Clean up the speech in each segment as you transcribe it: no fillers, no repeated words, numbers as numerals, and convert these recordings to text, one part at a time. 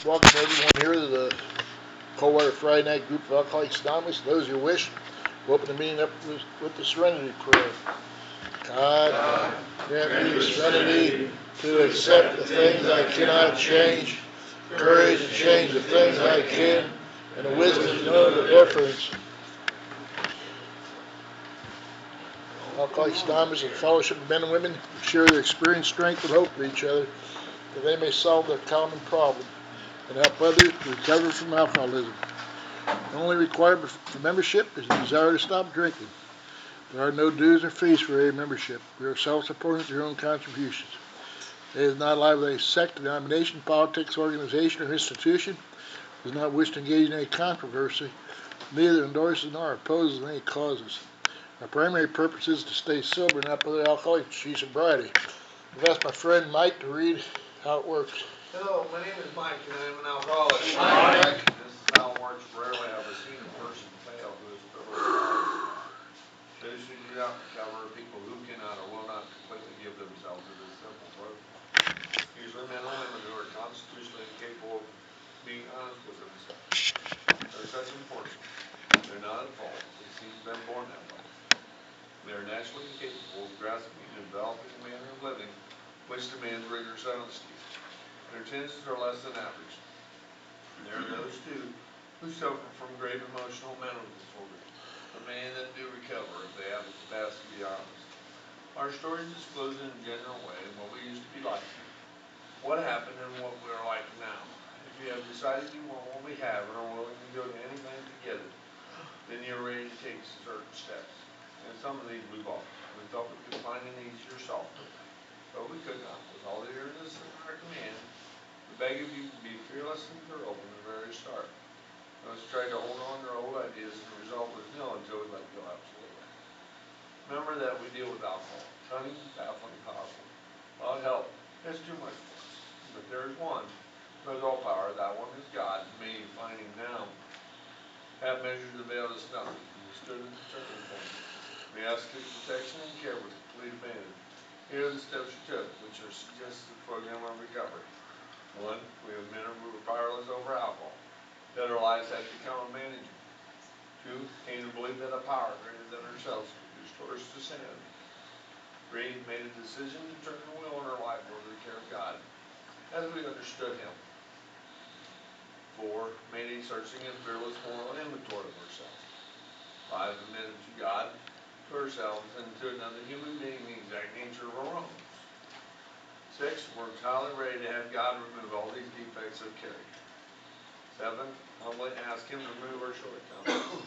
welcome everyone here to the Coldwater Friday Night Group of Alcoholics Anonymous. Those who wish, we'll open the meeting up with the Serenity Prayer. God, grant me the serenity to accept the things I cannot change, courage to change the things I can, and the wisdom to know the difference. Alcoholics Anonymous is a fellowship of men and women who share their experience, strength, and hope with each other, that they may solve their common problem and help others recover from alcoholism. The only requirement for membership is the desire to stop drinking. There are no dues or fees for AA membership. We are self-supporting with your own contributions. AA is not aligned with any sect, denomination, politics, organization, or institution. Does not wish to engage in any controversy. Neither endorses nor opposes any causes. Our primary purpose is to stay sober and not put the alcoholic to achieve sobriety. I've asked my friend Mike to read how it works. Hello, my name is Mike and I am an alcoholic. Hi, Mike. This is how it works. Rarely have I seen a person fail who is thoroughly alcoholic. Those who do not recover are people who cannot or will not completely give themselves to this simple process. Usually men and women who are constitutionally incapable of being honest with themselves. They're such importance. They're not at fault. It seems been born that way. They are naturally incapable of grasping and developing a manner of living which demands rigorous honesty. Their tendencies are less than average. There are those, too, who suffer from grave emotional mental disorders, but many of them do recover if they have the capacity to be honest. Our stories disclose in a general way what we used to be like, what happened, and what we are like now. If you have decided you want what we have and are willing to go to anything to get it, then you're ready to take certain steps. And some of these we've all. We thought we could find an easier, softer way, but we could not. With all the earnest in our command, we beg of you to be fearless and thorough from the very start. Those tried to hold on to their old ideas, and the result was nil until we let go absolutely. Remember that we deal with alcohol, cunning, baffling, powerful. Without help, it's too much for us. But there is one who has all power. That one is God. Many finding now have measures availed us nothing. We stood at the turning point. We asked His protection and care with complete abandon. Here are the steps we took, which are suggested for the program of recovery. 1. We have men who were powerless over alcohol, that our lives had become unmanageable. 2. Came to believe that a power greater than ourselves could restore us to sanity. 3. Made a decision to turn the will in our life over to the care of God, as we understood Him. 4. Made a searching and fearless moral inventory of ourselves. 5. Admitted to God, to ourselves, and to another human being the exact nature of our wrongs. 6. Worked highly ready to have God remove all these defects of character. 7. Humbly asked Him to remove our shortcomings.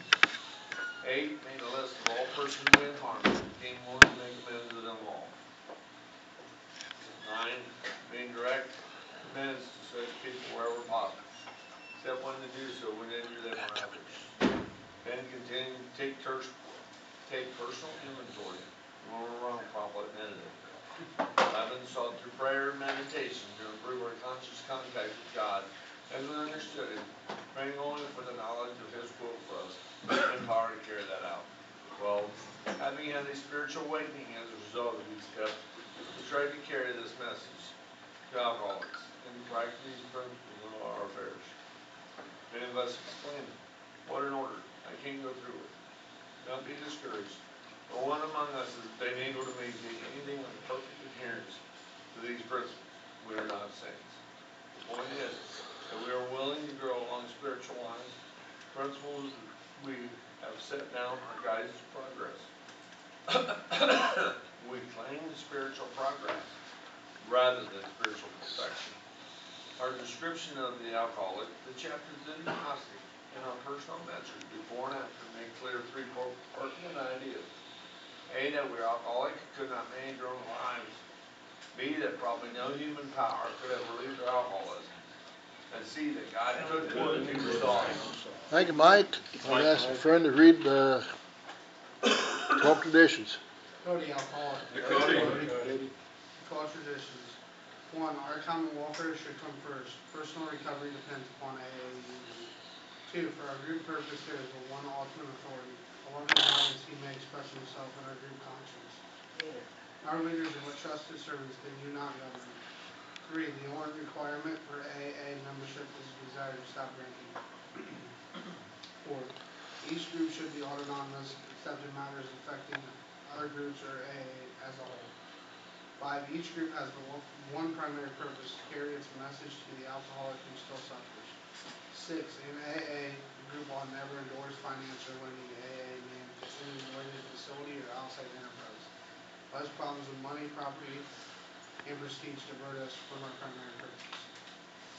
8. Made a list of all persons we had harmed and became willing to make amends to them all. 9. Made direct amends to such people wherever possible, except when to do so would injure them or others. 10. Continued to take personal inventory when we were wrong, promptly admitted it. 11. Sought through prayer and meditation to improve our conscious contact with God as we understood Him, praying only for the knowledge of His will for us and power to carry that out. 12. Having had a spiritual awakening as a result of these steps, we tried to carry this message to alcoholics and to practice these principles in all our affairs. Many of us exclaimed, "What an order! I can't go through it." Don't be discouraged. No one among us has been able to maintain anything like perfect adherence to these principles. We are not saints. The point is that we are willing to grow along spiritual lines. Principles we have set down are guides to progress. We claim spiritual progress rather than spiritual perfection. Our description of the alcoholic, the chapters of the agnostic, and our personal measures before and after make clear three pertinent ideas. A, that we are alcoholic, could not manage our own lives. B, that probably no human power could have relieved our alcoholism. And C, that God could be restored. Thank you, Mike. I've asked a friend to read the 12 traditions. Cody alcoholic. Cody. 12 traditions. 1. Our common welfare should come first. Personal recovery depends upon AA unity. 2. For our group purpose, there is but one ultimate authority. A loving God as He may express Himself in our group conscience. Our leaders are but trusted servants, they do not govern. 3. The only requirement for AA membership is decided to stop drinking. 4. Each group should be autonomous, except in matters affecting other groups or AA as a whole. 5. Each group has one primary purpose: to carry its message to the alcoholic who still suffers. 6. In AA, the group ought never endorse financial lending to AA named to any related facility or outside enterprise. Less problems with money, property, and prestige divert us from our primary purpose.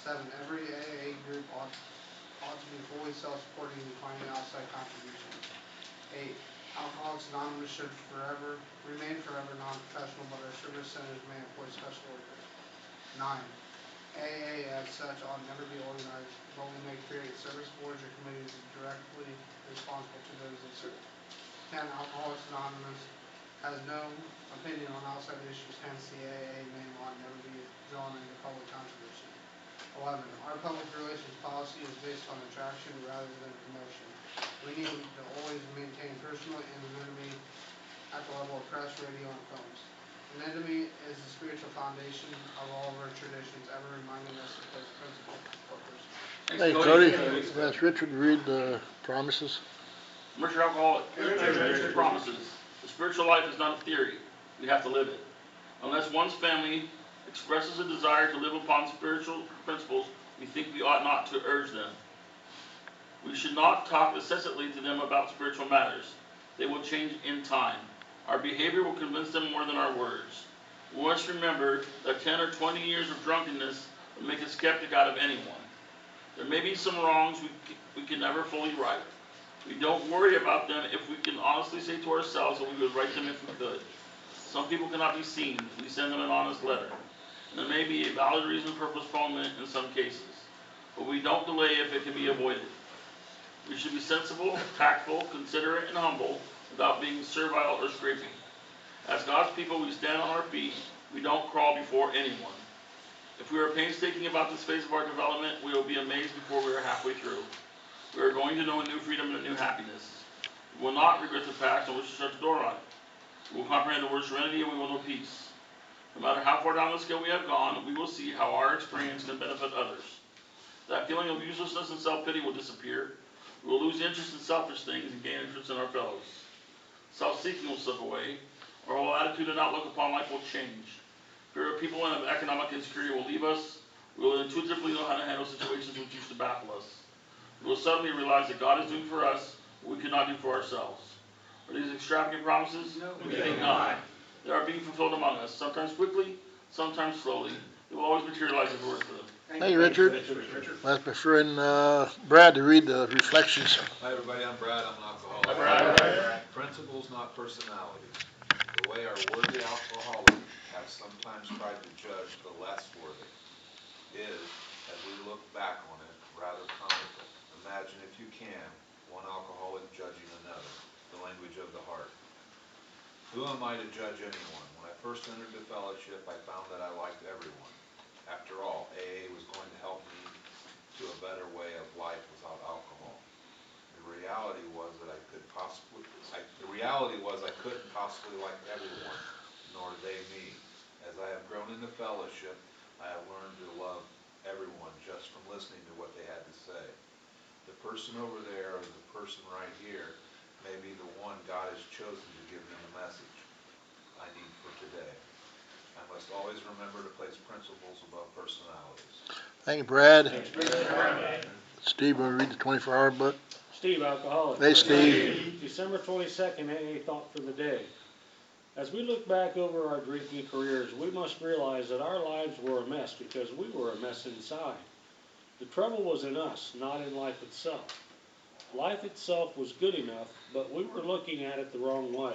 7. Every AA group ought to be fully self-supporting and declining outside contributions. 8. Alcoholics Anonymous should remain forever non-professional, but our service centers may employ special workers. 9. AA as such ought never be organized, but we may create service boards or committees directly responsible to those they serve. 10. Alcoholics Anonymous has no opinion on outside issues, hence the AA name ought never be drawn into public controversy. 11. Our public relations policy is based on attraction rather than promotion. We need to always maintain personal anonymity at the level of press, radio, and films. Anonymity is the spiritual foundation of all of our traditions, ever reminding us to place principle before person. Hey, Cody, ask Richard to read the promises. Commercial alcoholic. Richard promises. The spiritual life is not a theory. We have to live it. Unless one's family expresses a desire to live upon spiritual principles, we think we ought not to urge them. We should not talk incessantly to them about spiritual matters. They will change in time. Our behavior will convince them more than our words. We must remember that 10 or 20 years of drunkenness will make a skeptic out of anyone. There may be some wrongs we can never fully right. We don't worry about them if we can honestly say to ourselves that we would right them if we could. Some people cannot be seen. We send them an honest letter. And there may be a valid reason for postponement in some cases. But we don't delay if it can be avoided. We should be sensible, tactful, considerate, and humble without being servile or scraping. As God's people, we stand on our feet. We don't crawl before anyone. If we are painstaking about this phase of our development, we will be amazed before we are halfway through. We are going to know a new freedom and a new happiness. We will not regret the past and wish to shut the door on it. We will comprehend the word serenity and we will know peace. No matter how far down the scale we have gone, we will see how our experience can benefit others. That feeling of uselessness and self-pity will disappear. We will lose interest in selfish things and gain interest in our fellows. Self-seeking will slip away. Our whole attitude and outlook upon life will change. Fear of people and of economic insecurity will leave us. We will intuitively know how to handle situations which used to baffle us. We will suddenly realize that God is doing for us what we could not do for ourselves. Are these extravagant promises? No, we think not. They are being fulfilled among us, sometimes quickly, sometimes slowly. They will always materialize if we work for them. Hey, Richard. Ask my friend Brad to read the reflections. Hi, everybody. I'm Brad. I'm an alcoholic. Hi, Brad. Principles, not personalities. The way our worthy alcoholics have sometimes tried to judge the less worthy is, as we look back on it, rather comical. Imagine, if you can, one alcoholic judging another, the language of the heart. Who am I to judge anyone? When I first entered the fellowship, I found that I liked everyone. After all, AA was going to help me to a better way of life without alcohol. The reality was I couldn't possibly like everyone, nor they me. As I have grown in the fellowship, I have learned to love everyone just from listening to what they had to say. The person over there or the person right here may be the one God has chosen to give me the message I need for today. I must always remember to place principles above personalities. Thank you, Brad. Steve, want to read the 24-hour book? Steve, alcoholic. Hey, Steve. December 22nd, AA thought for the day. As we look back over our drinking careers, we must realize that our lives were a mess because we were a mess inside. The trouble was in us, not in life itself. Life itself was good enough, but we were looking at it the wrong way.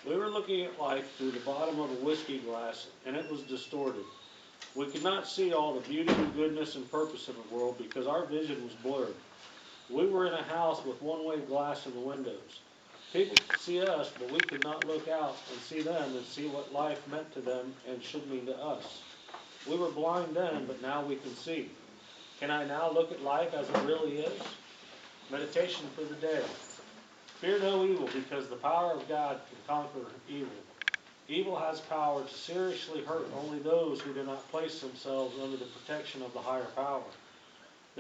We were looking at life through the bottom of a whiskey glass, and it was distorted. We could not see all the beauty and goodness and purpose of the world because our vision was blurred. We were in a house with one-way glass in the windows. People could see us, but we could not look out and see them and see what life meant to them and should mean to us. We were blind then, but now we can see. Can I now look at life as it really is? Meditation for the day. Fear no evil, because the power of God can conquer evil. Evil has power to seriously hurt only those who do not place themselves under the protection of the higher power.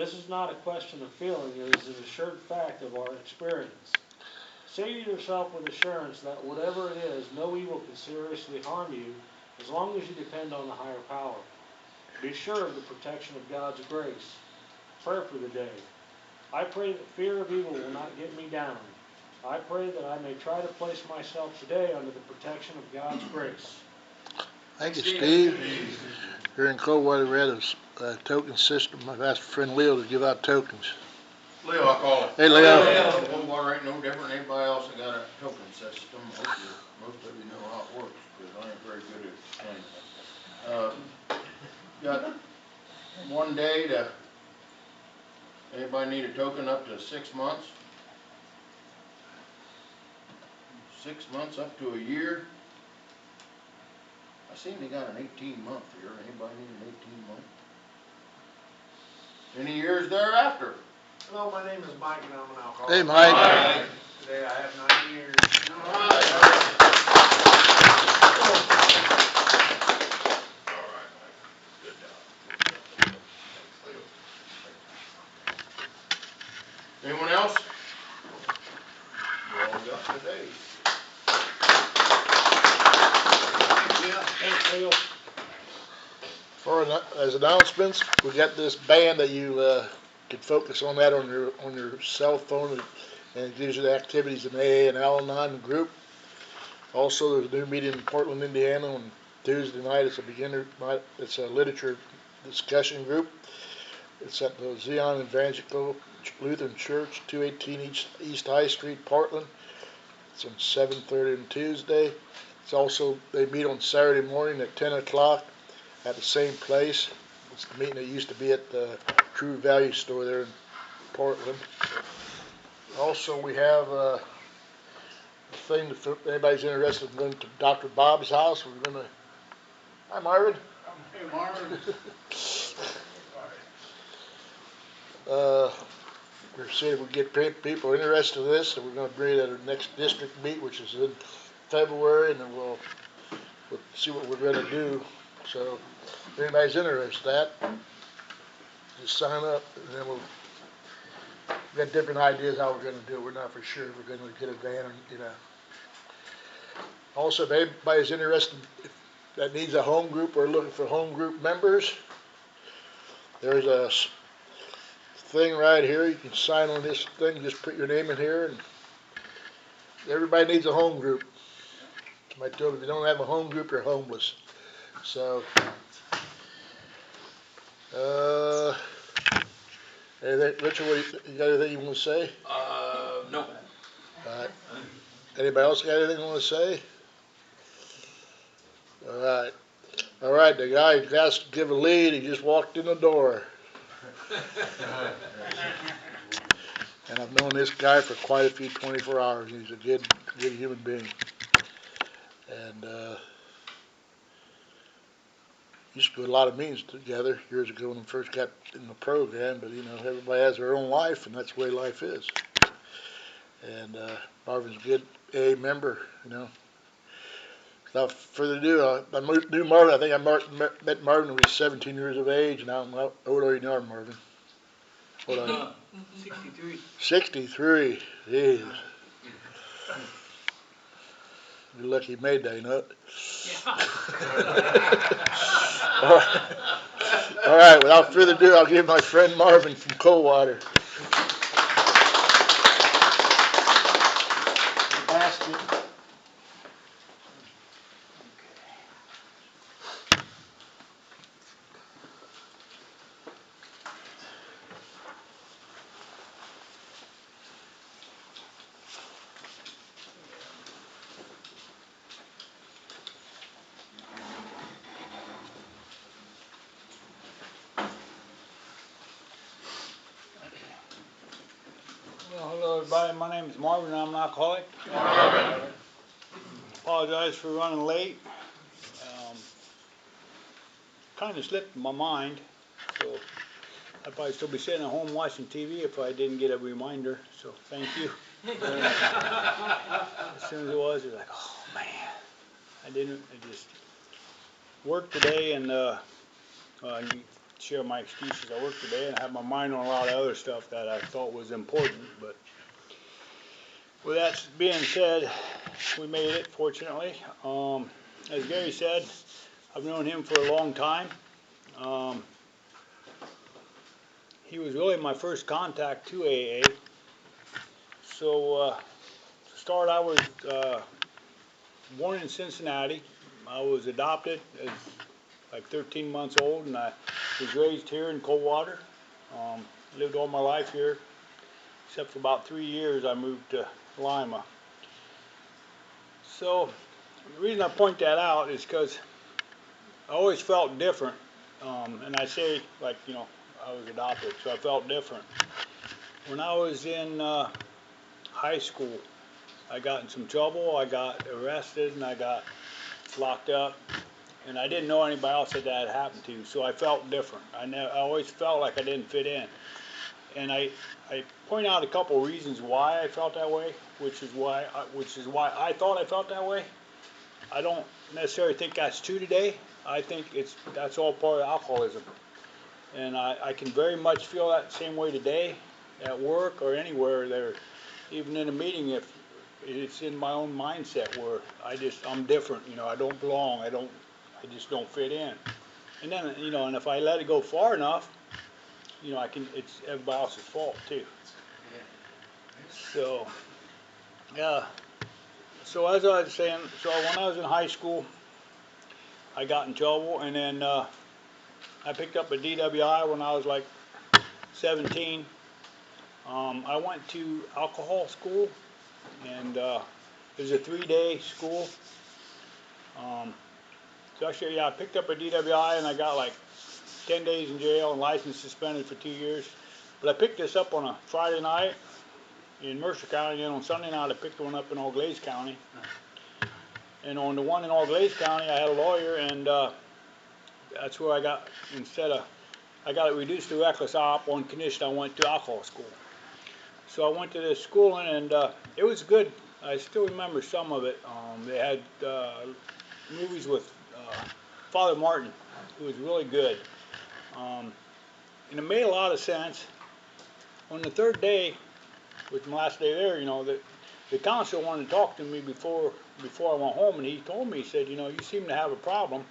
This is not a question of feeling, it is an assured fact of our experience. Say to yourself with assurance that whatever it is, no evil can seriously harm you as long as you depend on the higher power. Be sure of the protection of God's grace. Prayer for the day. I pray that fear of evil will not get me down. I pray that I may try to place myself today under the protection of God's grace. Thank you, Steve. Here in Coldwater, we had a token system. I've asked friend Leo to give out tokens. Leo, I call it. Hey, Leo. Coldwater ain't no different than anybody else that got a token system. Hopefully, most of you know how it works, because I ain't very good at explaining it. Got one day to, anybody need a token up to 6 months? 6 months up to a year? I seen they got an 18-month here. Anybody need an 18-month? Any years thereafter? Hello, my name is Mike and I'm an alcoholic. Hey, Mike. Today I have 9 years. Anyone else? You all got today. Thanks, Leo. As announcements, we got this band that you can focus on that on your cell phone, and it gives you the activities in AA and Al-Anon group. Also, there's a new meeting in Portland, Indiana on Tuesday night. It's a beginner night. It's a literature discussion group. It's at the Zion Evangelical Lutheran Church, 218 East High Street, Portland. It's on 7:30 on Tuesday. It's also, they meet on Saturday morning at 10 o'clock at the same place. It's the meeting that used to be at the True Value Store there in Portland. Also, we have a thing, if anybody's interested in going to Dr. Bob's house, we're going to, hi Marvin. Hey, Marvin. We're seeing if we get people interested in this, and we're going to bring it at our next district meet, which is in February, and then we'll see what we're going to do. So, if anybody's interested in that, just sign up, and then we've got different ideas how we're going to do it. We're not for sure if we're going to get a van or, you know. Also, if anybody's interested, that needs a home group or looking for home group members, there's a thing right here. You can sign on this thing, just put your name in here, and everybody needs a home group. Somebody told me if you don't have a home group, you're homeless. So, Richard, you got anything you want to say? No. Alright. Anybody else got anything you want to say? Alright. Alright, the guy who has to give a lead, he just walked in the door. And I've known this guy for quite a few 24 hours. He's a good human being. And used to do a lot of meetings together years ago when we first got in the program, but you know, everybody has their own life, and that's the way life is. And Marvin's a good AA member, you know. Without further ado, I knew Marvin. I think I met Marvin when he was 17 years of age, and how old are you now, Marvin? What are you? 63. 63. Jeez. You're lucky you made that, you know. All right, without further ado, I'll give my friend Marvin from Coldwater. Basket. Well, hello everybody, my name is Marvin, I'm an alcoholic. Apologize for running late. Kind of slipped my mind, so I'd probably still be sitting at home watching TV if I didn't get a reminder, so thank you. As soon as it was like, oh man, I just worked today and share my excuses. I worked today and I had my mind on a lot of other stuff that I thought was important. But with that being said, we made it, fortunately. As Gary said, I've known him for a long time. He was really my first contact to AA. So, to start, I was born in Cincinnati. I was adopted as like 13 months old, and I was raised here in Coldwater. Lived all my life here, except for about 3 years I moved to Lima. So the reason I point that out is because I always felt different, and I say, like, you know, I was adopted, so I felt different. When I was in high school, I got in some trouble. I got arrested and I got locked up, and I didn't know anybody else that had happened to, so I felt different. I always felt like I didn't fit in, and I point out a couple reasons why I felt that way, which is why I thought I felt that way. I don't necessarily think that's true today. I think that's all part of alcoholism, and I can very much feel that same way today, at work or anywhere there, even in a meeting, if it's in my own mindset where I'm different, you know, I don't belong, I just don't fit in. And then, you know, and if I let it go far enough, you know, it's everybody else's fault too. So, yeah. So as I was saying, so when I was in high school, I got in trouble, and then I picked up a DWI when I was like 17. I went to alcohol school, and it was a 3-day school. So actually, yeah, I picked up a DWI and I got like 10 days in jail and license suspended for 2 years. But I picked this up on a Friday night in Mercer County, and then on Sunday night I picked one up in All Glaze County. And on the one in All Glaze County, I had a lawyer, and that's where I got it reduced to reckless op on condition I went to alcohol school. So I went to this schooling, and it was good. I still remember some of it. They had movies with Father Martin, who was really good. And it made a lot of sense. On the third day, which was my last day there, you know, the counselor wanted to talk to me before I went home, and he told me, he said, you know, you seem to have a problem.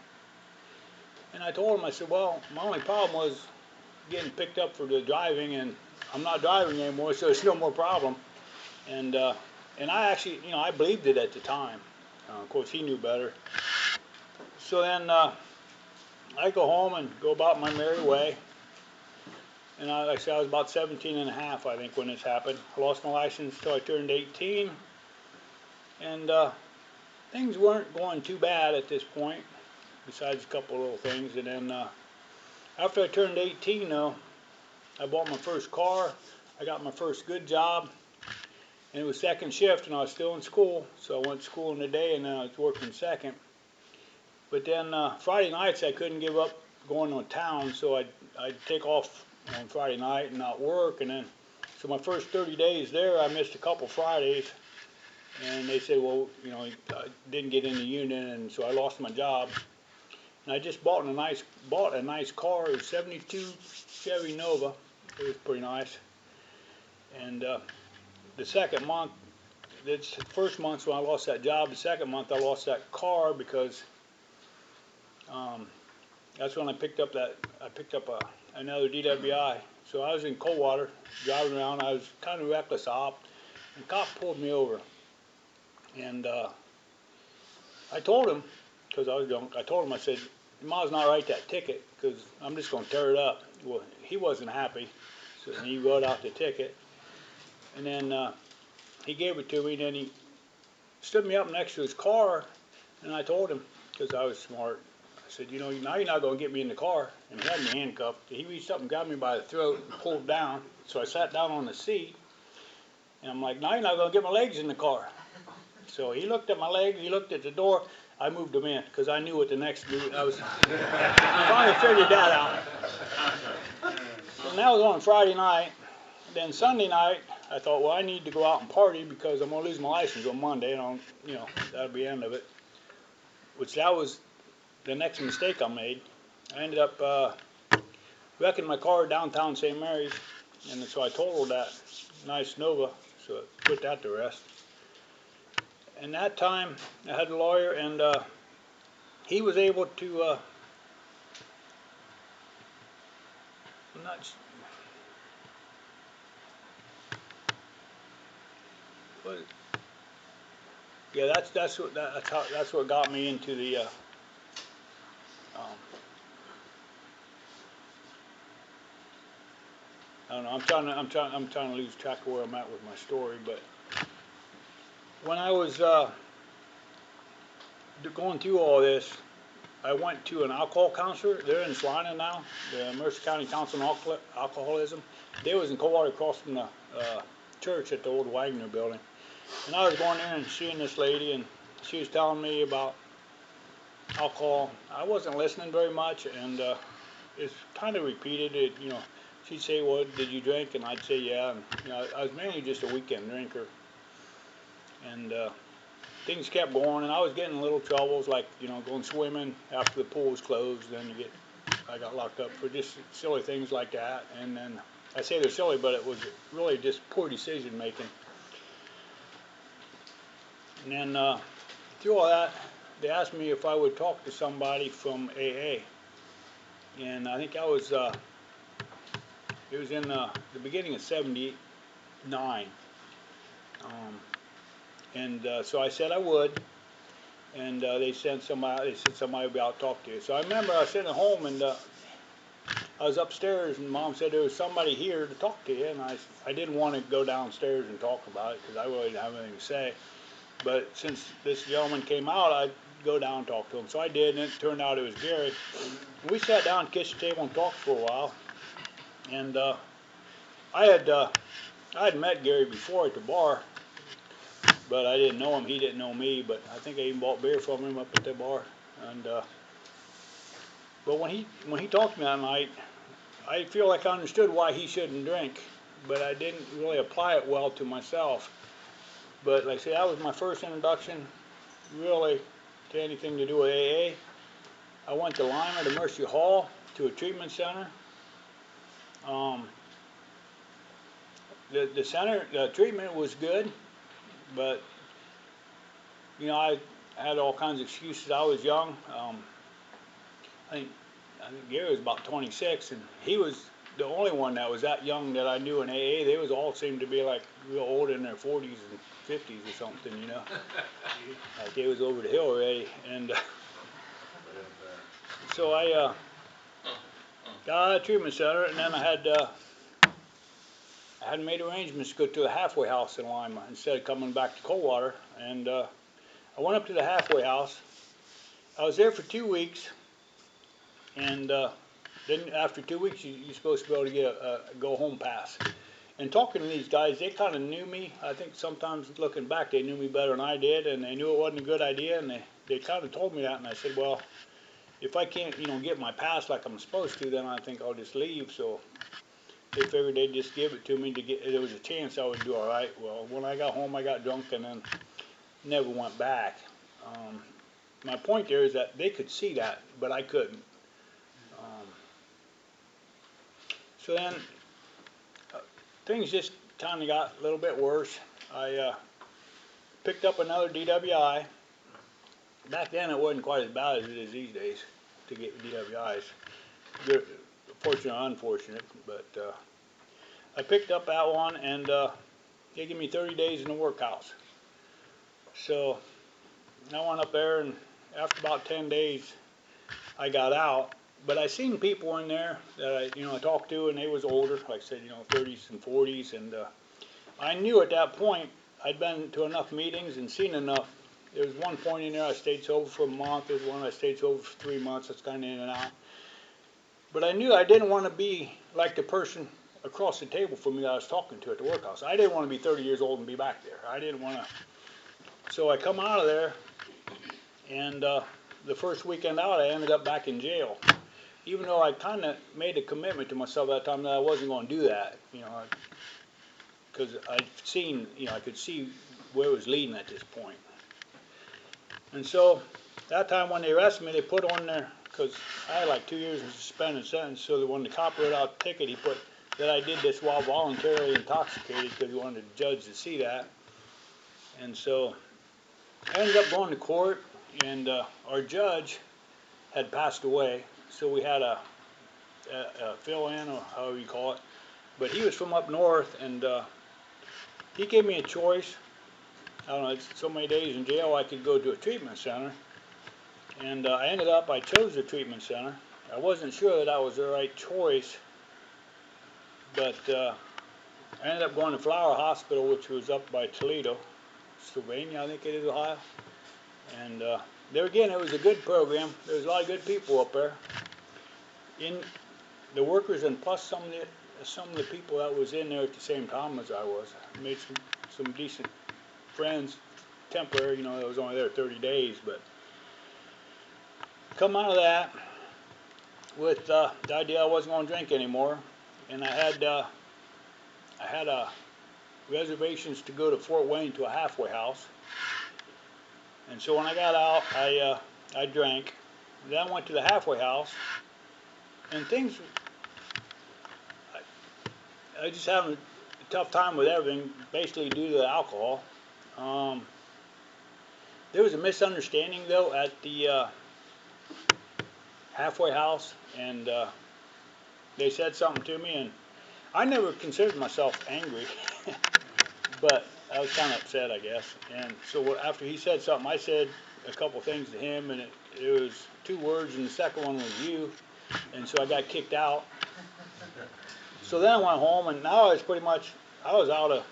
And I told him, I said, well, my only problem was getting picked up for the driving, and I'm not driving anymore, so there's no more problem. And I actually, you know, I believed it at the time. Of course, he knew better. So then I go home and go about my merry way. And like I said, I was about 17 and a half, I think, when this happened. I lost my license until I turned 18. And things weren't going too bad at this point, besides a couple of little things. And then after I turned 18, though, I bought my first car. I got my first good job. And it was second shift, and I was still in school. So I went to school in the day, and then I was working second. But then Friday nights, I couldn't give up going to town, so I'd take off on Friday night and not work. And then, so my first 30 days there, I missed a couple Fridays. And they said, well, you know, I didn't get in the union, and so I lost my job. And I just bought a nice car. It was a 72 Chevy Nova. It was pretty nice. And the second month, the first month when I lost that job, the second month I lost that car because that's when I picked up another DWI. So I was in Coldwater driving around. I was kind of reckless op, and the cop pulled me over. And I told him, because I was drunk, I said, you might as well not write that ticket, because I'm just going to tear it up. Well, he wasn't happy, so he wrote out the ticket. And then he gave it to me, and then he stood me up next to his car, and I told him, because I was smart, I said, you know, now you're not going to get me in the car. And he had me handcuffed. He reached up and grabbed me by the throat and pulled down. So I sat down on the seat, and I'm like, now you're not going to get my legs in the car. So he looked at my legs, he looked at the door. I moved him in, because I knew what the next move, I finally figured that out. And that was on Friday night. Then Sunday night, I thought, well, I need to go out and party because I'm going to lose my license on Monday, and you know, that'll be the end of it. Which that was the next mistake I made. I ended up wrecking my car downtown St. Mary's, and so I totaled that nice Nova, so I put that to rest. And that time, I had a lawyer, and he was able to, not, what, yeah, that's what got me into the, I don't know. I'm trying to lose track of where I'm at with my story. But when I was going through all this, I went to an alcohol counselor. They're in Salina now, the Mercer County Council on Alcoholism. They was in Coldwater across from the church at the old Wagner building. And I was going in and seeing this lady, and she was telling me about alcohol. I wasn't listening very much, and it's kind of repeated it, you know. She'd say, well, did you drink? And I'd say, yeah. And, you know, I was mainly just a weekend drinker. And things kept going, and I was getting in little troubles, like, you know, going swimming after the pool was closed. Then I got locked up for just silly things like that. And then, I say they're silly, but it was really just poor decision making. And then through all that, they asked me if I would talk to somebody from AA. And I think I was, it was in the beginning of '79. So I said I would. And they said somebody would be out to talk to you. So I remember I was sitting at home, and I was upstairs, and Mom said there was somebody here to talk to you. And I didn't want to go downstairs and talk about it because I really didn't have anything to say. But since this gentleman came out, I'd go down and talk to him. So I did, and it turned out it was Gary. And we sat down at the kitchen table and talked for a while. And I had met Gary before at the bar, but I didn't know him. He didn't know me. But I think I even bought beer from him up at the bar. And but when he talked to me that night, I feel like I understood why he shouldn't drink, but I didn't really apply it well to myself. But like I say, that was my first introduction, really, to anything to do with AA. I went to Lima to Mercy Hall to a treatment center. The treatment was good, but you know, I had all kinds of excuses. I was young. I think Gary was about 26, and he was the only one that was that young that I knew in AA. They was all seemed to be like real old, in their 40s and 50s or something, you know. Like they was over the hill already. And so I got out of the treatment center, and then I had made arrangements to go to a halfway house in Lima instead of coming back to Coldwater. And I went up to the halfway house. I was there for 2 weeks, and then after 2 weeks, you're supposed to be able to get a go-home pass. And talking to these guys, they kind of knew me. I think sometimes looking back, they knew me better than I did, and they knew it wasn't a good idea, and they kind of told me that. And I said, well, if I can't, you know, get my pass like I'm supposed to, then I think I'll just leave. So they figured they'd just give it to me to get. There was a chance I would do all right. Well, when I got home, I got drunk and then never went back. My point there is that they could see that, but I couldn't. So then things just kind of got a little bit worse. I picked up another DWI. Back then it wasn't quite as bad as it is these days to get DWIs. Good, fortunate or unfortunate, but I picked up that one, and they gave me 30 days in the workhouse. So I went up there, and after about 10 days I got out. But I seen people in there that I talked to, and they was older, like I said, 30s and 40s, and I knew at that point I'd been to enough meetings and seen enough. There was one point in there I stayed sober for a month. There was one I stayed sober for 3 months. That's kind of in and out. But I knew I didn't want to be like the person across the table from me that I was talking to at the workhouse. I didn't want to be 30 years old and be back there. I didn't want to. So I come out of there, and the first weekend out, I ended up back in jail. Even though I kind of made a commitment to myself at that time that I wasn't going to do that, because I'd seen, I could see where it was leading at this point. And so, that time when they arrested me, they put on because I had like 2 years in suspended sentence, so that when the cop wrote out the ticket, he put that I did this while voluntarily intoxicated because he wanted the judge to see that. And so I ended up going to court, and our judge had passed away, so we had a fill-in, or however you call it. But he was from up north, and he gave me a choice. I don't know, it's so many days in jail, I could go to a treatment center. And I chose the treatment center. I wasn't sure that that was the right choice, but I ended up going to Flower Hospital, which was up by Toledo, Sylvania, I think it is, Ohio. And there again, it was a good program. There was a lot of good people up there. In the workers, and plus some of the people that was in there at the same time as I was. I made some decent friends, temporary, you know, I was only there 30 days, but come out of that with the idea I wasn't going to drink anymore, and I had reservations to go to Fort Wayne to a halfway house, and so when I got out, I drank. Then I went to the halfway house, and things, I just having a tough time with everything, basically due to the alcohol. There was a misunderstanding though at the halfway house, and they said something to me, and I never considered myself angry, but I was kind of upset, I guess. And so after he said something, I said a couple things to him, and it was 2 words, and the second one was "you," and so I got kicked out. So then I went home, and now I was out of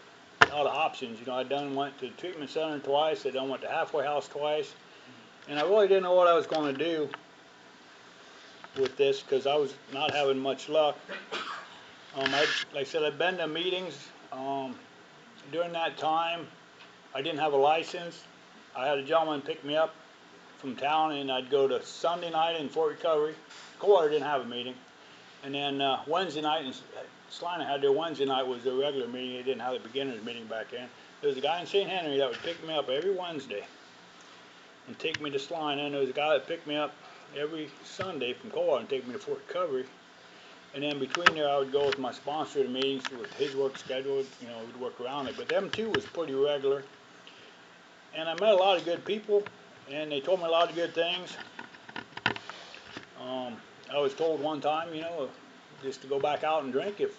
options. You know, went to the treatment center twice. I went to halfway house twice, and I really didn't know what I was going to do with this because I was not having much luck. Like I said, I'd been to meetings. During that time, I didn't have a license. I had a gentleman pick me up from town, and I'd go to Sunday night in Fort Recovery. Coldwater didn't have a meeting. And then Wednesday night, and Salina had their Wednesday night was their regular meeting. They didn't have the beginners meeting back then. There was a guy in St. Henry that would pick me up every Wednesday and take me to Salina, and there was a guy that picked me up every Sunday from Coldwater and take me to Fort Recovery. And then between there, I would go with my sponsor to meetings with his work schedule. You know, we'd work around it. But them two was pretty regular. And I met a lot of good people, and they told me a lot of good things. I was told one time, you know, just to go back out and drink if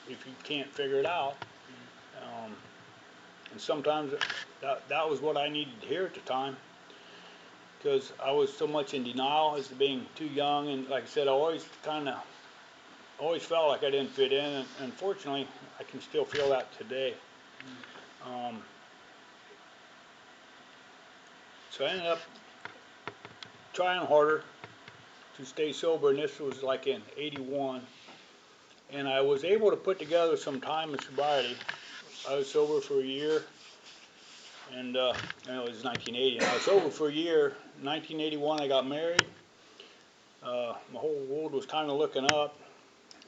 you can't figure it out. And sometimes that was what I needed to hear at the time, because I was so much in denial as to being too young, and like I said, I always felt like I didn't fit in, and unfortunately, I can still feel that today. So I ended up trying harder to stay sober, and this was like in '81, and I was able to put together some time of sobriety. I was sober for a year, and it was 1980, and I was sober for a year. In 1981, I got married. My whole world was kind of looking up,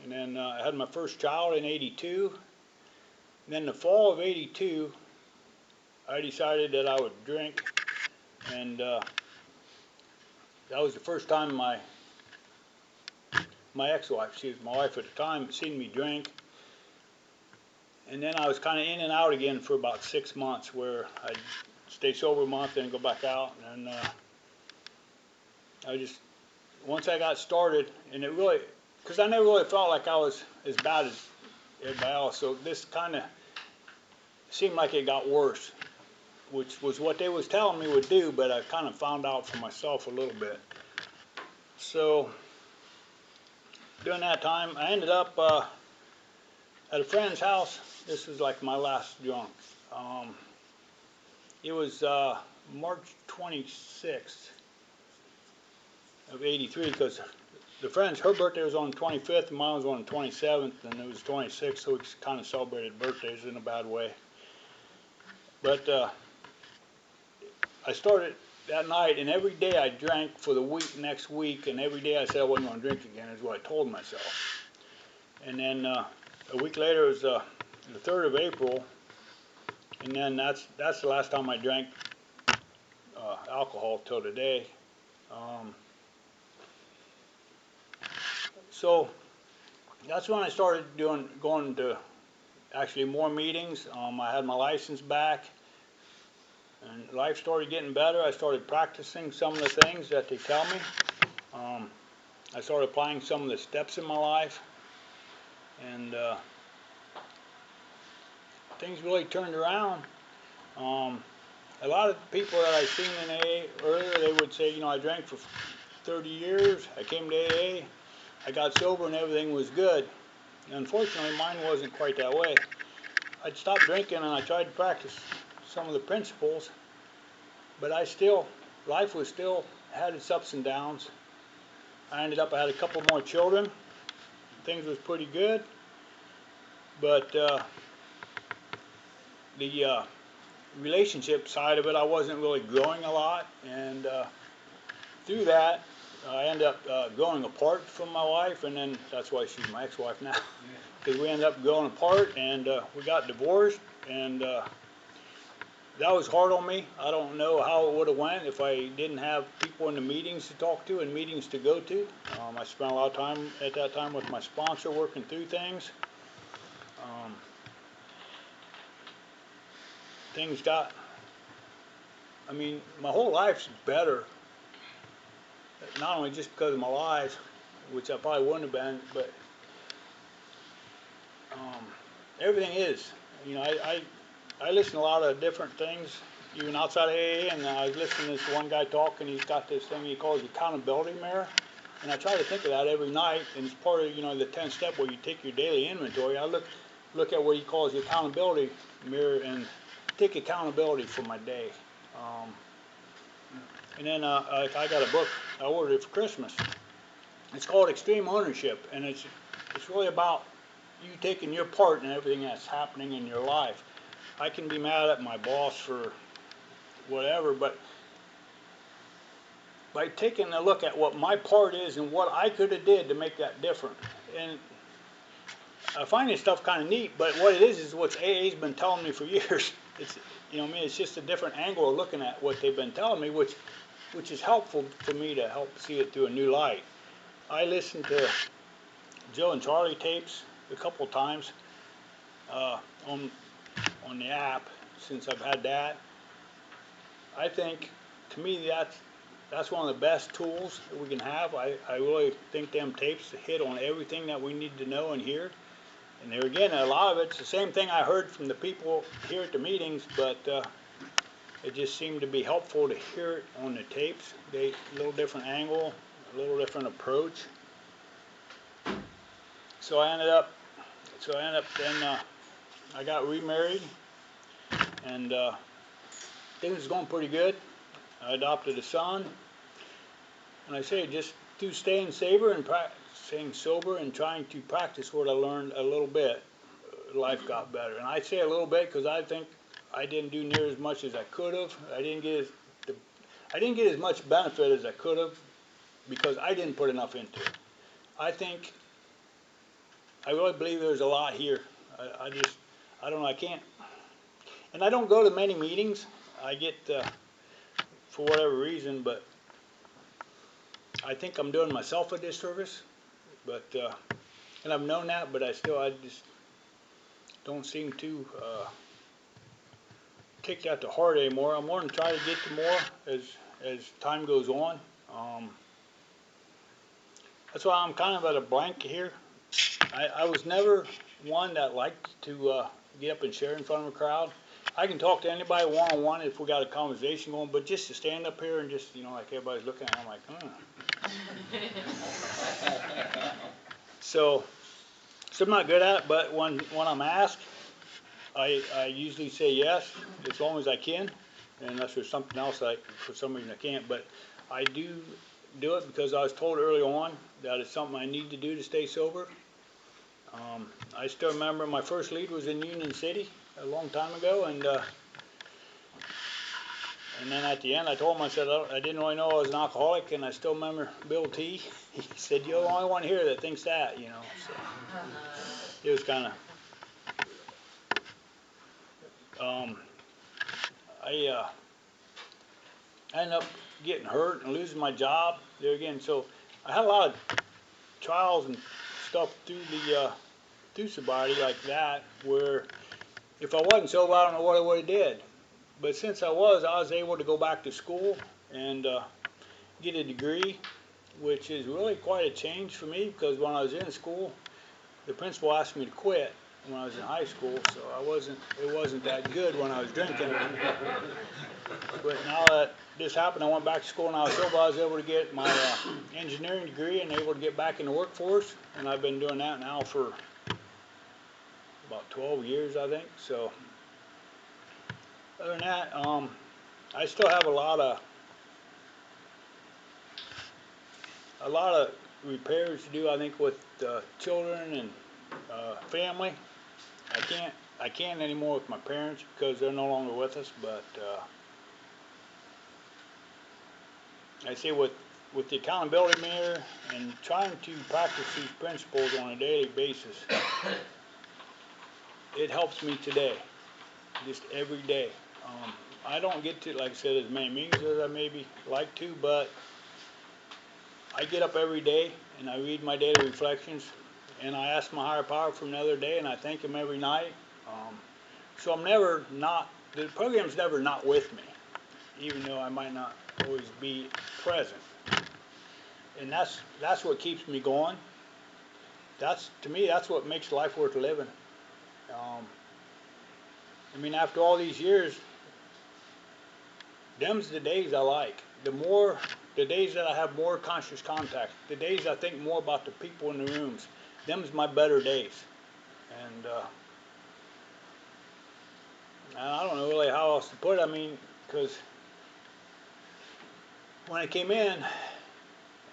and then I had my first child in '82. And then the fall of '82, I decided that I would drink, and that was the first time my ex-wife, she was my wife at the time, seen me drink. And then I was kind of in and out again for about 6 months, where I'd stay sober a month and go back out. And once I got started, and it really, because I never really felt like I was as bad as everybody else, so this kind of seemed like it got worse, which was what they was telling me would do, but I kind of found out for myself a little bit. So during that time, I ended up at a friend's house. This was like my last drunk. It was March 26th of '83, because the friend's, her birthday was on the 25th, and mine was on the 27th, and it was 26th, so we kind of celebrated birthdays in a bad way. But I started that night, and every day I drank for the next week, and every day I said I wasn't going to drink again, is what I told myself. And then a week later, it was the 3rd of April, and then that's the last time I drank alcohol till today. So that's when I started going to actually more meetings. I had my license back, and life started getting better. I started practicing some of the things that they tell me. I started applying some of the steps in my life, and things really turned around. A lot of people that I seen in AA earlier, they would say, I drank for 30 years. I came to AA. I got sober and everything was good. Unfortunately, mine wasn't quite that way. I'd stopped drinking and I tried to practice some of the principles, but life was still had its ups and downs. I had a couple more children. Things was pretty good, but the relationship side of it, I wasn't really growing a lot, and through that, I ended up going apart from my wife, and then that's why she's my ex-wife now, because we ended up going apart, and we got divorced, and that was hard on me. I don't know how it would have went if I didn't have people in the meetings to talk to and meetings to go to. I spent a lot of time at that time with my sponsor working through things. Things got, my whole life's better, not only just because of my life, which I probably wouldn't have been, but everything is. I listen to a lot of different things, even outside of AA, and I was listening to this one guy talk, and he's got this thing he calls the accountability mirror, and I try to think of that every night, and it's part of, the 10th step where you take your daily inventory. I look at what he calls the accountability mirror and take accountability for my day. And then I got a book, I ordered it for Christmas. It's called Extreme Ownership, and it's really about you taking your part in everything that's happening in your life. I can be mad at my boss for whatever, but by taking a look at what my part is and what I could have did to make that different. And I find this stuff kind of neat, but what it is what AA's been telling me for years. It's just a different angle of looking at what they've been telling me, which is helpful for me to help see it through a new light. I listened to Joe and Charlie tapes a couple times on the app since I've had that. I think, to me, that's one of the best tools that we can have. I really think them tapes hit on everything that we need to know and hear. And there again, a lot of it's the same thing I heard from the people here at the meetings, but it just seemed to be helpful to hear it on the tapes. A little different angle, a little different approach. So I ended up then I got remarried, and things was going pretty good. I adopted a son, and I say just through staying sober and trying to practice what I learned a little bit, life got better. And I say a little bit because I think I didn't do near as much as I could have. I didn't get as much benefit as I could have because I didn't put enough into it. I really believe there's a lot here. I don't know, I can't, and I don't go to many meetings. I get, for whatever reason, but I think I'm doing myself a disservice, but, and I've known that, but I just don't seem to take that to heart anymore. I'm going to try to get to more as time goes on. That's why I'm kind of at a blank here. I was never one that liked to get up and share in front of a crowd. I can talk to anybody one-on-one if we got a conversation going, but just to stand up here and just, like everybody's looking at me, I'm like, So I'm not good at it, but when I'm asked, I usually say yes, as long as I can, unless there's something else for some reason I can't, but I do it because I was told early on that it's something I need to do to stay sober. I still remember my first lead was in Union City a long time ago, and then at the end I told him, I said, I didn't really know I was an alcoholic, and I still remember Bill T. He said, you're the only one here that thinks that, so it was kind of, I ended up getting hurt and losing my job there again, so I had a lot of trials and stuff through sobriety like that, where if I wasn't sober, I don't know what I would have did. But since I was able to go back to school and get a degree, which is really quite a change for me, because when I was in school, the principal asked me to quit when I was in high school, so it wasn't that good when I was drinking. But now that this happened, I went back to school and I was sober. I was able to get my engineering degree and able to get back in the workforce, and I've been doing that now for about 12 years, I think. So other than that, I still have a lot of repairs to do, I think, with children and family. I can't anymore with my parents because they're no longer with us, but I say with the accountability mirror and trying to practice these principles on a daily basis, it helps me today, just every day. I don't get to, like I said, as many meetings as I maybe like to, but I get up every day and I read my daily reflections and I ask my higher power for another day and I thank him every night. So I'm never not, the program's never not with me, even though I might not always be present. And that's what keeps me going. To me, that's what makes life worth living. I mean, after all these years, them's the days I like. The days that I have more conscious contact, the days I think more about the people in the rooms, them's my better days. And I don't know really how else to put it. I mean, because when I came in,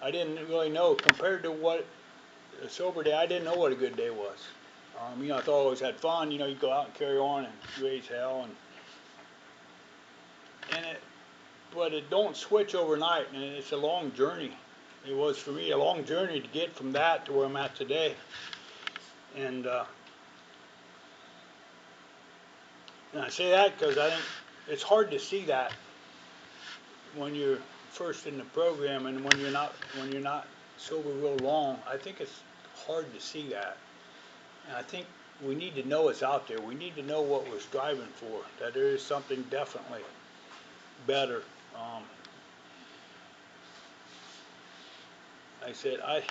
I didn't really know, compared to what a sober day, I didn't know what a good day was. I thought I always had fun. You go out and carry on and raise hell, but it don't switch overnight, and it's a long journey. It was for me a long journey to get from that to where I'm at today. And I say that because I think it's hard to see that when you're first in the program and when you're not sober real long. I think it's hard to see that. And I think we need to know it's out there. We need to know what we're striving for, that there is something definitely better. I said I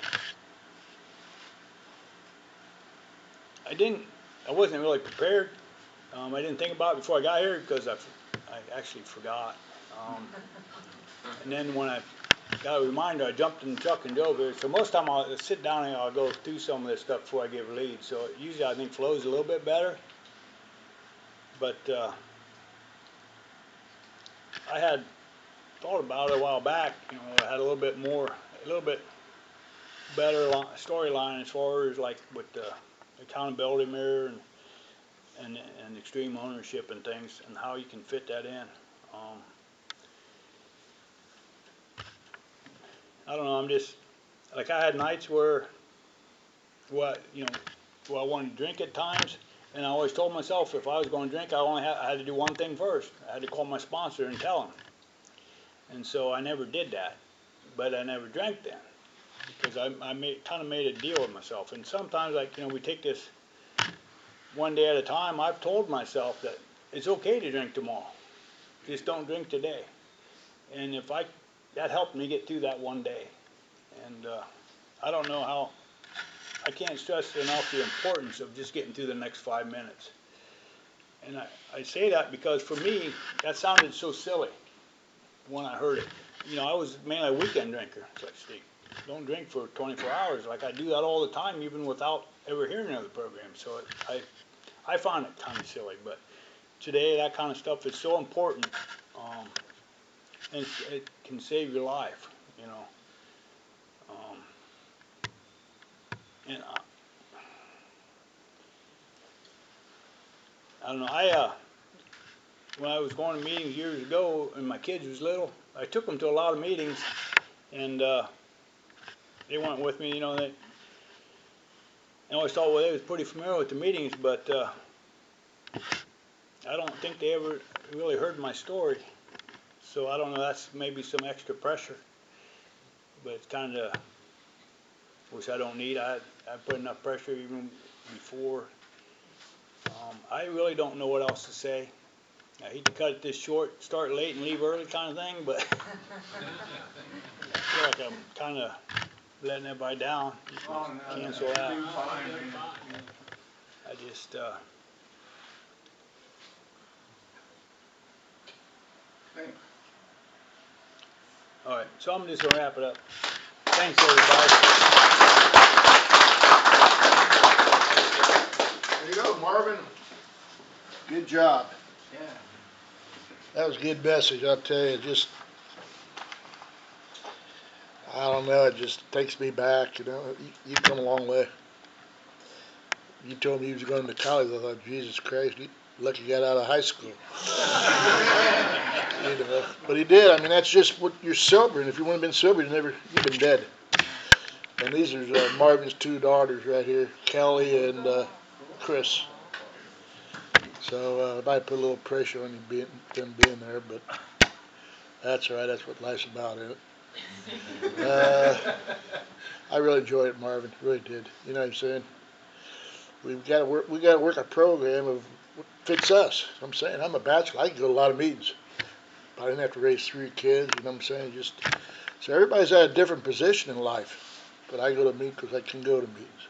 wasn't really prepared. I didn't think about it before I got here because I actually forgot. And then when I got a reminder, I jumped in the truck and drove here. So most of the time I'll sit down and I'll go through some of this stuff before I give a lead. So it usually I think flows a little bit better. But I had thought about it a while back. I had a little bit better storyline as far as like with the accountability mirror and extreme ownership and things and how you can fit that in. I don't know. I'm just like I had nights where I wanted to drink at times, and I always told myself if I was going to drink, I had to do one thing first. I had to call my sponsor and tell him. And so I never did that, but I never drank then because I kind of made a deal with myself. And sometimes, we take this one day at a time. I've told myself that it's okay to drink tomorrow, just don't drink today. And that helped me get through that one day. And I don't know how. I can't stress enough the importance of just getting through the next 5 minutes. And I say that because for me, that sounded so silly when I heard it. I was mainly a weekend drinker. It's like, Steve, don't drink for 24 hours. Like I do that all the time, even without ever hearing of the program. So I found it kind of silly. But today, that kind of stuff is so important, and it can save your life. And I don't know. When I was going to meetings years ago, and my kids was little, I took them to a lot of meetings, and they went with me. They always thought, well, they was pretty familiar with the meetings, but I don't think they ever really heard my story. So I don't know. That's maybe some extra pressure, but it's kind of which I don't need. I put enough pressure even before. I really don't know what else to say. I hate to cut this short, start late and leave early kind of thing, but I feel like I'm kind of letting everybody down. Cancel that. I just, all right, so I'm just gonna wrap it up. Thanks, everybody. There you go, Marvin. Good job. Yeah. That was a good message, I'll tell you, just, I don't know, it just takes me back, you know, you've come a long way. You told me you was going to college, I thought, Jesus Christ, you lucky you got out of high school. You know, but he did, I mean, that's just what you're sober, and if you wouldn't have been sober, you'd been dead. And these are Marvin's two daughters right here, Kelly and Chris. So I might put a little pressure on you them being there, but that's all right. That's what life's about, isn't it? I really enjoyed it, Marvin. Really did. You know what I'm saying? We've got to work. We got to work a program of what fits us. I'm saying I'm a bachelor. I can go to a lot of meetings. But I didn't have to raise 3 kids. You know what I'm saying? Just so everybody's at a different position in life. But I go to meetings because I can go to meetings.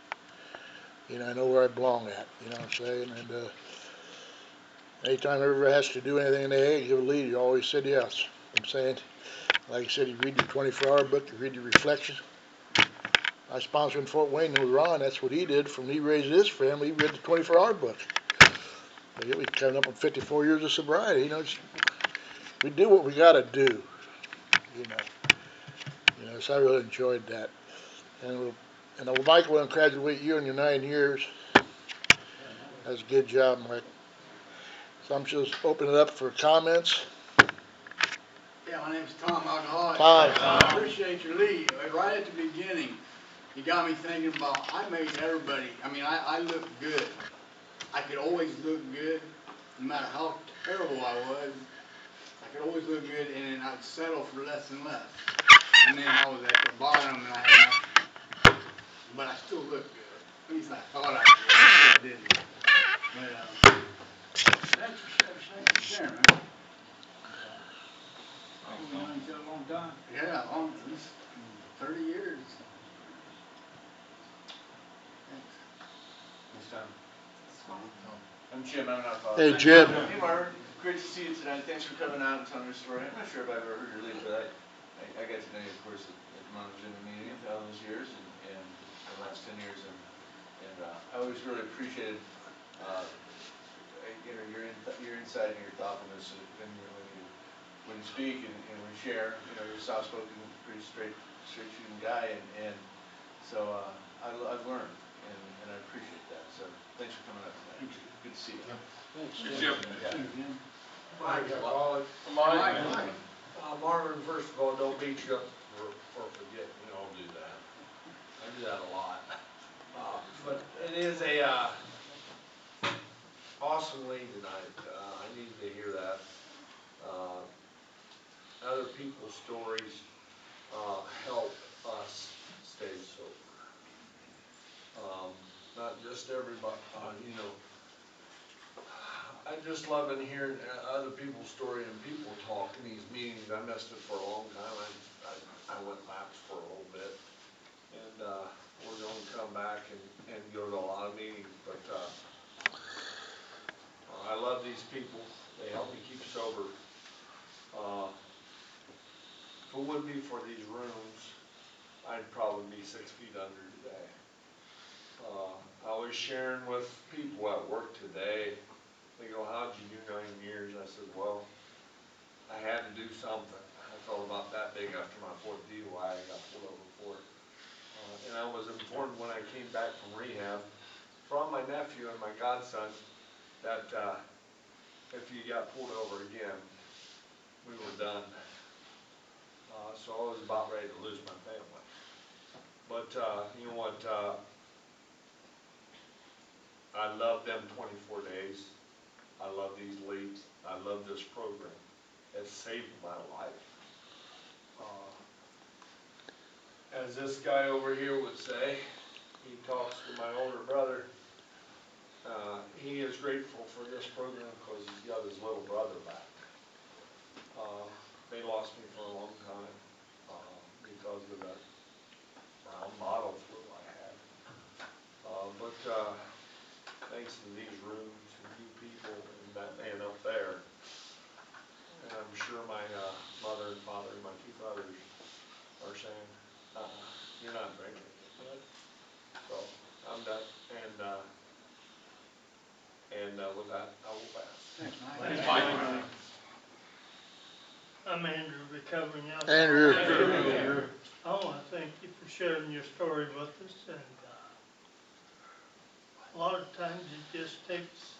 You know, I know where I belong at. You know what I'm saying? And anytime everybody has to do anything in the A, give a lead, you always said yes. I'm saying, like I said, you read your 24-hour book, you read your reflections. I sponsored in Fort Wayne with Ron, that's what he did. From he raised his family, he read the 24-hour book. So we're coming up on 54 years of sobriety. You know, we do what we got to do. You know, so I really enjoyed that. And Michael will graduate you in your 9 years. That's a good job, Mike. So I'm just opening it up for comments. Yeah, my name's Tom Alcoholic. Tom. I appreciate your lead. Right at the beginning, you got me thinking about, I made everybody, I mean, I looked good. I could always look good, no matter how terrible I was. I could always look good, and then I'd settle for less and less. And then I was at the bottom, and I had nothing. But I still looked good. At least I thought I did. I didn't. But, thanks for sharing, man. We've known each other a long time. Yeah, at least 30 years. Thanks, Tom. I'm Jim, I'm an alcoholic. Hey, Jim. Hey, Marvin, great to see you tonight. Thanks for coming out and telling your story. I'm not sure if I've ever heard your lead, but I got to know you, of course, at Mom's Jim meeting all those years and the last 10 years, and I always really appreciated you know, your insight and your thoughtfulness when you speak and when you share. You know, you're a soft-spoken, pretty straight shooting guy, and so I've learned and I appreciate that. So thanks for coming out tonight. Good to see you. Thanks, Jim. Yeah. Mike, alcoholic. Mike. Marvin, first of all, don't beat you up for forgetting. We all do that. I do that a lot. But it is a awesome lead tonight. I needed to hear that. Other people's stories help us stay sober. Not just everybody, you know. I just love hearing other people's story and people talk in these meetings. I missed it for a long time. I went laps for a little bit, and we're going to come back and go to a lot of meetings. But I love these people. They help me keep sober. If it wouldn't be for these rooms, I'd probably be 6 feet under today. I was sharing with people at work today. They go, how'd you do 9 years? I said, well, I had to do something. I felt about that big after my 4th DUI. I got pulled over for it. And I was informed when I came back from rehab from my nephew and my godson that if you got pulled over again, we were done. So I was about ready to lose my family. But you know what? I love them 24 days. I love these leads. I love this program. It saved my life. as this guy over here would say, he talks to my older brother. He is grateful for this program because he's got his little brother back. They lost me for a long time because of that brown bottle flu I had. But thanks to these rooms and you people and that man up there, and I'm sure my mother and father and my two brothers are saying, you're not drinking it, bud. So I'm done. And with that, I will pass. Thanks, Mike. I'm Andrew, recovering alcoholic. Andrew. I want to thank you for sharing your story with us, and a lot of times it just takes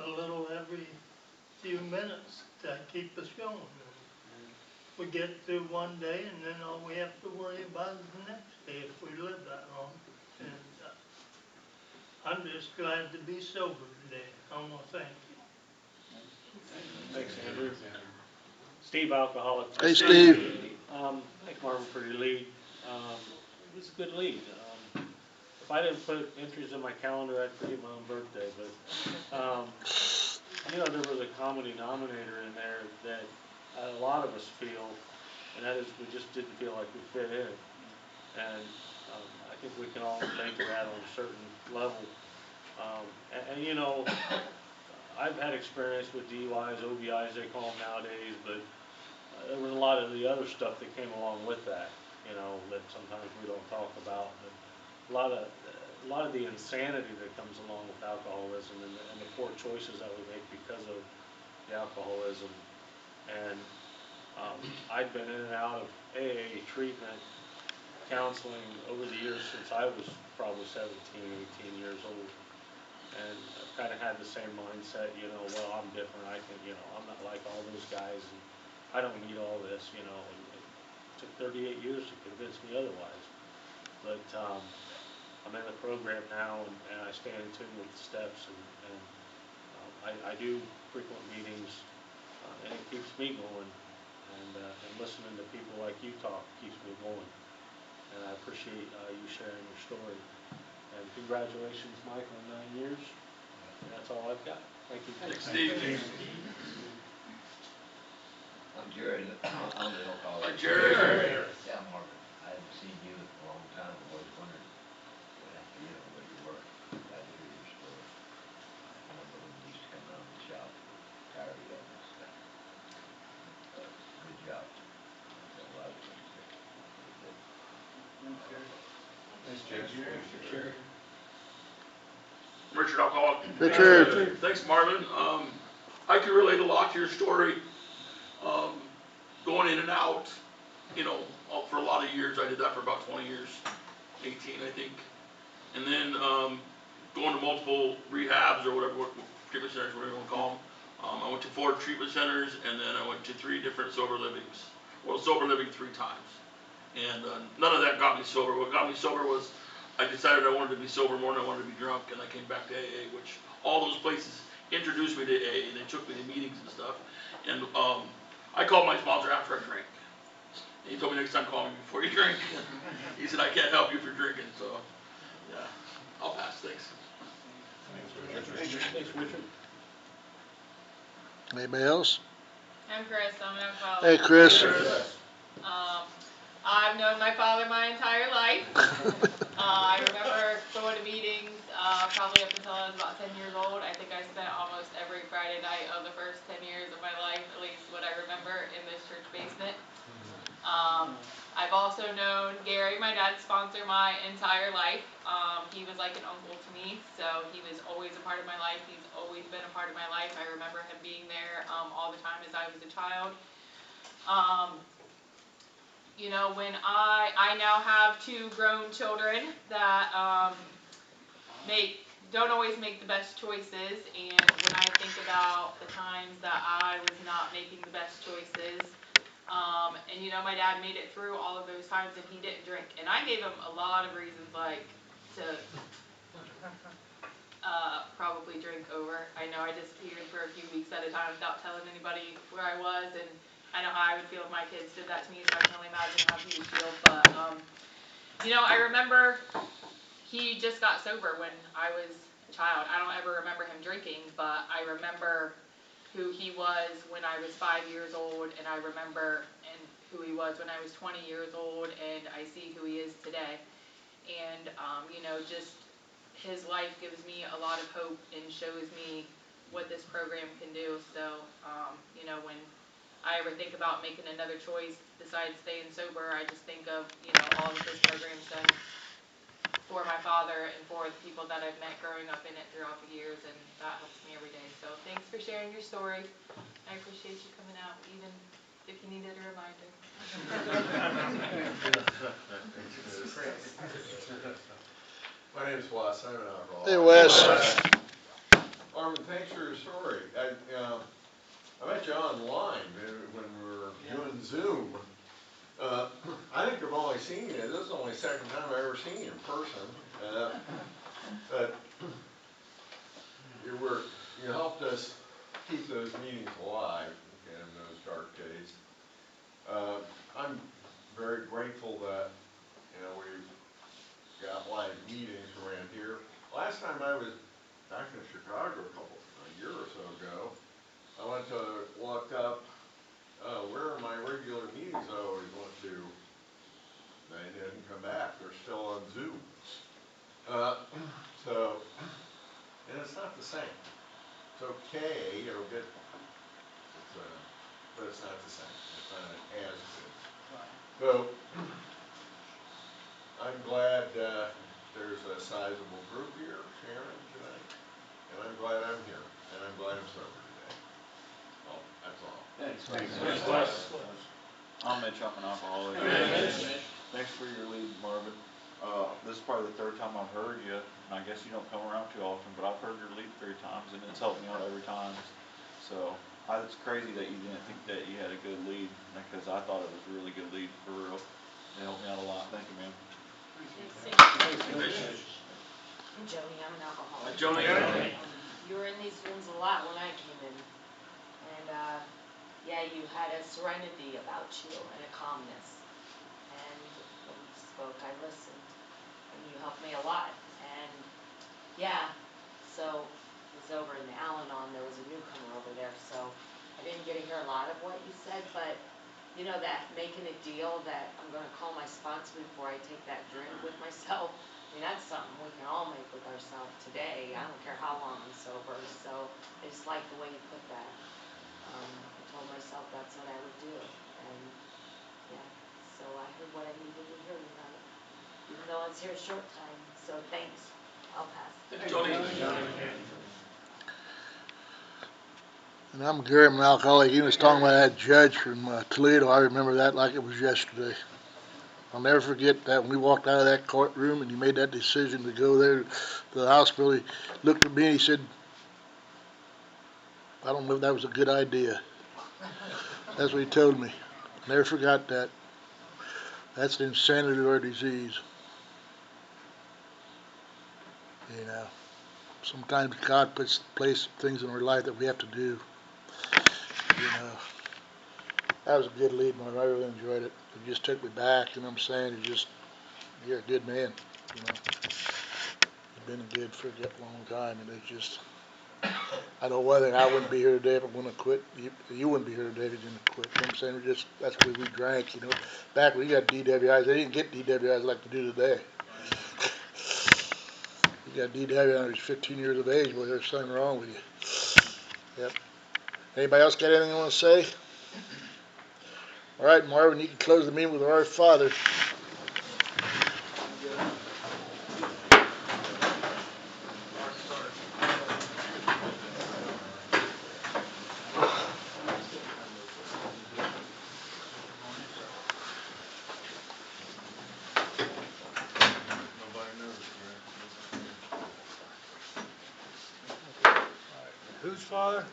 a little every few minutes to keep us going. We get through one day, and then all we have to worry about is the next day if we live that long. And I'm just glad to be sober today. I want to thank you. Thanks, Andrew. Steve, alcoholic. Hey, Steve. Thank Marvin for your lead. It was a good lead. If I didn't put entries in my calendar, I'd forget my own birthday. But there was a common denominator in there that a lot of us feel, and that is we just didn't feel like we fit in. And I think we can all relate to that on a certain level. I've had experience with DUIs, OBIs, they call them nowadays, but there was a lot of the other stuff that came along with that, that sometimes we don't talk about. But a lot of the insanity that comes along with alcoholism and the poor choices that we make because of the alcoholism. And I've been in and out of AA treatment, counseling over the years since I was probably 17, 18 years old. And I've kind of had the same mindset, well, I'm different. I think, I'm not like all those guys, and I don't need all this, and it took 38 years to convince me otherwise. But I'm in the program now, and I stand in tune with the steps, and I do frequent meetings, and it keeps me going, and listening to people like you talk keeps me going. And I appreciate you sharing your story. And congratulations, Mike, on 9 years. And that's all I've got. Thank you. Thanks, Steve. I'm Jared. I'm the alcoholic. Hi, Jared. Yeah, Marvin. I haven't seen you in a long time. I've always wondered what you were. Glad to hear your story. I remember when you used to come around and shout for tired of and stuff. Good job. Got a lot of things there. Really good. Thanks, Jared. Richard, alcoholic. Richard. Thanks, Marvin. I can relate a lot to your story. Going in and out, for a lot of years. I did that for about 20 years, 18, I think. And then going to multiple rehabs or whatever, treatment centers, whatever you want to call them. I went to 4 treatment centers, and then I went to 3 different sober livings. Well, sober living 3 times. And none of that got me sober. What got me sober was I decided I wanted to be sober more than I wanted to be drunk, and I came back to AA, which all those places introduced me to AA, and they took me to meetings and stuff. And I called my sponsor after I drank. And he told me next time call me before you drink. He said, I can't help you if you're drinking, so yeah. I'll pass, thanks. Thanks, Richard. Anybody else? I'm Chris. I'm an alcoholic. Hey, Chris. I've known my father my entire life. I remember going to meetings probably up until I was about 10 years old. I think I spent almost every Friday night of the first 10 years of my life, at least what I remember, in this church basement. I've also known Gary, my dad's sponsor, my entire life. He was like an uncle to me, so he was always a part of my life. He's always been a part of my life. I remember him being there all the time as I was a child. When I now have 2 grown children that don't always make the best choices, and when I think about the times that I was not making the best choices, and my dad made it through all of those times and he didn't drink, and I gave him a lot of reasons to probably drink over. I know I disappeared for a few weeks at a time without telling anybody where I was, and I know how I would feel if my kids did that to me, so I can only imagine how he would feel. But You know, I remember he just got sober when I was a child. I don't ever remember him drinking, but I remember who he was when I was 5 years old, and I remember who he was when I was 20 years old, and I see who he is today. And, you know, just his life gives me a lot of hope and shows me what this program can do. So, you know, when I ever think about making another choice besides staying sober, I just think of, you know, all that this program's done for my father and for the people that I've met growing up in it throughout the years, and that helps me every day. So thanks for sharing your story. I appreciate you coming out, even if you needed a reminder. My name's Wes, I'm an alcoholic. Hey, Wes. Marvin, thanks for your story. I met you online when we were doing Zoom. I think I've only seen you, this is the only second time I've ever seen you in person. But you helped us keep those meetings alive in those dark days. I'm very grateful that, you know, we've got live meetings around here. Last time I was back in Chicago a year or so ago, I went to look up where are my regular meetings I always went to. They didn't come back. They're still on Zoom. And it's not the same. It's okay. But it's not the same. It's not as good. So I'm glad there's a sizable group here, Sharon, tonight. And I'm glad I'm here. And I'm glad I'm sober today. Well, that's all. Thanks. I'm Mitch, I'm an alcoholic. Thanks for your lead, Marvin. This is probably the third time I've heard you, and I guess you don't come around too often, but I've heard your lead 3 times, and it's helped me out every time. So, it's crazy that you didn't think that you had a good lead, because I thought it was a really good lead, for real. It helped me out a lot. Thank you, man. I'm Joni, I'm an alcoholic. Joni. You were in these rooms a lot when I came in. And, yeah, you had a serenity about you and a calmness. And when you spoke, I listened. And you helped me a lot. And, yeah, so I was over in the Al-Anon, there was a newcomer over there, so I didn't get to hear a lot of what you said, but, you know, that making a deal that I'm going to call my sponsor before I take that drink with myself, I mean, that's something we can all make with ourselves today. I don't care how long I'm sober, so I just like the way you put that. I told myself that's what I would do, and, yeah, so I heard what I needed to hear tonight, even though it's here a short time, so thanks. I'll pass. And I'm Gary, I'm an alcoholic. He was talking about that judge from Toledo. I remember that like it was yesterday. I'll never forget that when we walked out of that courtroom and he made that decision to go there to the hospital, he looked at me and he said, I don't know if that was a good idea. That's what he told me. Never forgot that. That's the insanity of our disease. You know, sometimes God puts things in our life that we have to do. You know, that was a good lead, Mark. I really enjoyed it. It just took me back, you know what I'm saying? You're a good man, you know. You've been good for a long time, and it's just, I know one thing, I wouldn't be here today if I wouldn't have quit. You wouldn't be here today if you didn't quit. You know what I'm saying? That's the way we drank, you know. Back when you got DWIs, they didn't get DWIs like they do today. You got DWI when you're 15 years of age, well, there's something wrong with you. Yep. Anybody else got anything you want to say? All right, Marvin, you can close the meeting with our Father. Whose father?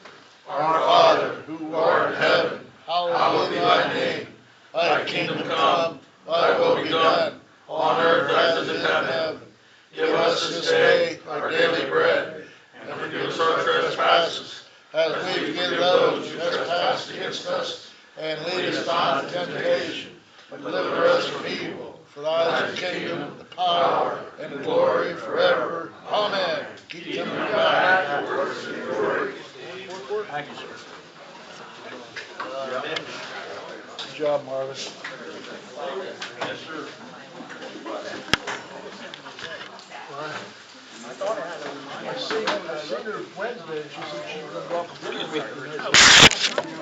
Our Father, who art in heaven, hallowed be thy name. Thy kingdom come, thy will be done, on earth as it is in heaven. Give us this day our daily bread, and forgive us our trespasses, as we forgive those who trespass against us. And lead us not into temptation, but deliver us from evil. For thine is the kingdom, the power, and the glory forever. Amen. Keep coming, God. Thank you, sir. Good job, Marvin. I seen her Wednesday, and she said she was gonna go up and